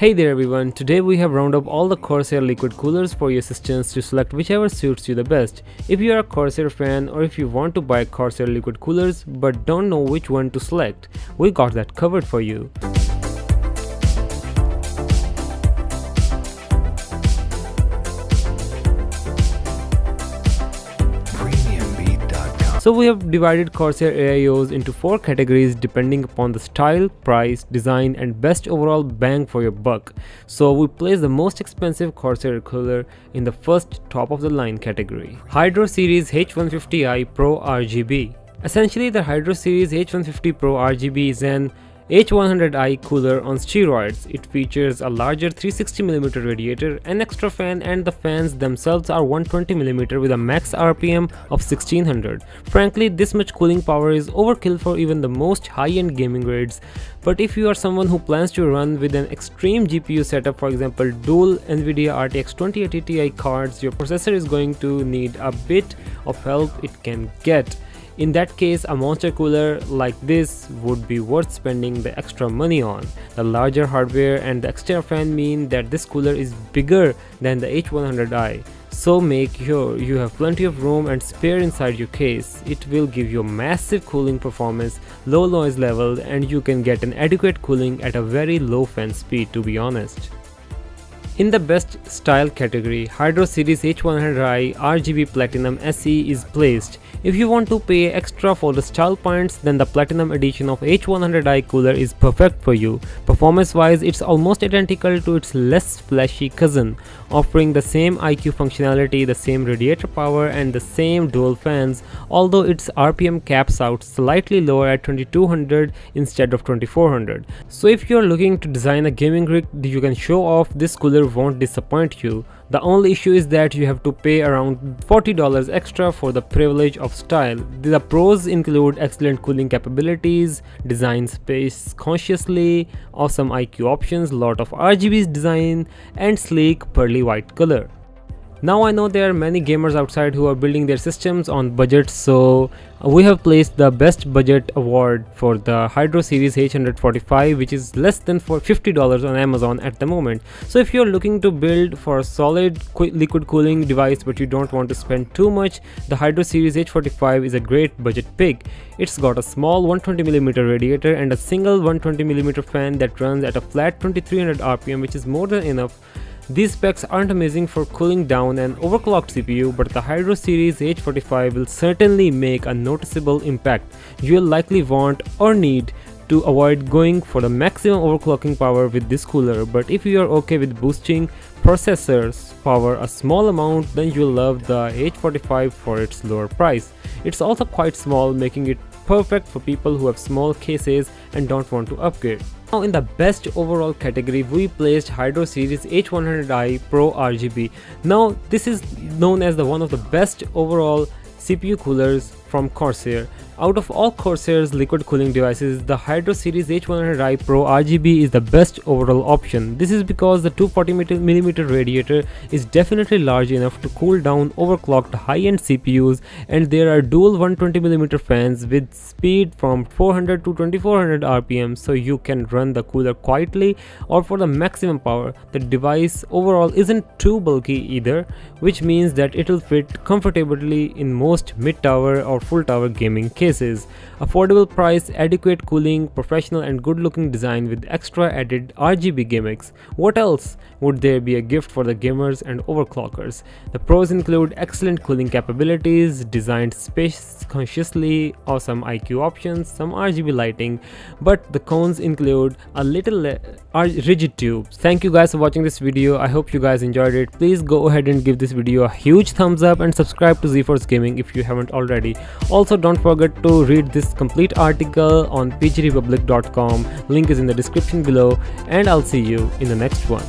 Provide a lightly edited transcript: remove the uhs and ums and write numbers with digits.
Hey there everyone, today we have rounded up all the Corsair liquid coolers for your systems to select whichever suits you the best. If you are a Corsair fan or if you want to buy Corsair liquid coolers but don't know which one to select, we got that covered for you. So we have divided Corsair AIOs into 4 categories depending upon the style, price, design and best overall bang for your buck. So we place the most expensive Corsair cooler in the first top of the line category. Hydra Series H150 I Pro Rgb. Essentially the Hydra Series H150 Pro Rgb is an H100i cooler on steroids. It features a larger 360mm radiator, an extra fan, and the fans themselves are 120mm with a max RPM of 1600. Frankly, this much cooling power is overkill for even the most high-end gaming grades, but if you are someone who plans to run with an extreme GPU setup, for example dual NVIDIA RTX 2080 Ti cards, your processor is going to need a bit of help it can get. In that case, a monster cooler like this would be worth spending the extra money on. The larger hardware and the extra fan mean that this cooler is bigger than the H100i. So make sure you have plenty of room and spare inside your case. It will give you massive cooling performance, low noise level, and you can get an adequate cooling at a very low fan speed, to be honest. In the best style category, Hydra Series H100i RGB Platinum SE is placed. If you want to pay extra for the style points, then the Platinum edition of H100i cooler is perfect for you. Performance wise, it's almost identical to its less flashy cousin, offering the same IQ functionality, the same radiator power and the same dual fans, although its RPM caps out slightly lower at 2200 instead of 2400. So if you're looking to design a gaming rig you can show off, this cooler won't disappoint you. The only issue is that you have to pay around $40 extra for the privilege of style. The pros include excellent cooling capabilities, design space consciously, awesome IQ options, lot of RGB design, and sleek pearly white color. Now I know there are many gamers outside who are building their systems on budget, so we have placed the best budget award for the Hydra Series H145, which is less than $50 on Amazon at the moment. So if you're looking to build for a solid liquid cooling device but you don't want to spend too much, the Hydra Series H45 is a great budget pick. It's got a small 120mm radiator and a single 120mm fan that runs at a flat 2300 RPM, which is more than enough. These specs aren't amazing for cooling down an overclocked CPU, but the Hydra Series H45 will certainly make a noticeable impact. You'll likely want or need to avoid going for the maximum overclocking power with this cooler, but if you are okay with boosting processor's power a small amount, then you'll love the H45 for its lower price. It's also quite small, making it perfect for people who have small cases and don't want to upgrade. Now in the best overall category, we placed Hydra Series H100i Pro Rgb. Now this is known as one of the best overall CPU coolers from Corsair. Out of all Corsair's liquid cooling devices, the Hydra Series H100i Pro Rgb is the best overall option. This is because the 240mm radiator is definitely large enough to cool down overclocked high-end CPUs, and there are dual 120mm fans with speed from 400 to 2400 RPM, so you can run the cooler quietly or for the maximum power. The device overall isn't too bulky either, which means that it will fit comfortably in most mid-tower or full-tower gaming cases. Affordable price, adequate cooling, professional and good-looking design with extra added RGB gimmicks. What else would there be a gift for the gamers and overclockers? The pros include excellent cooling capabilities, designed space consciously, awesome IQ options, some RGB lighting, but the cons include a little rigid tubes. Thank you guys for watching this video. I hope you guys enjoyed it. Please go ahead and give this video a huge thumbs up and subscribe to ZeeForce Gaming if you haven't already. Also, don't forget to read this complete article on pgrepublic.com. Link is in the description below, and I'll see you in the next one.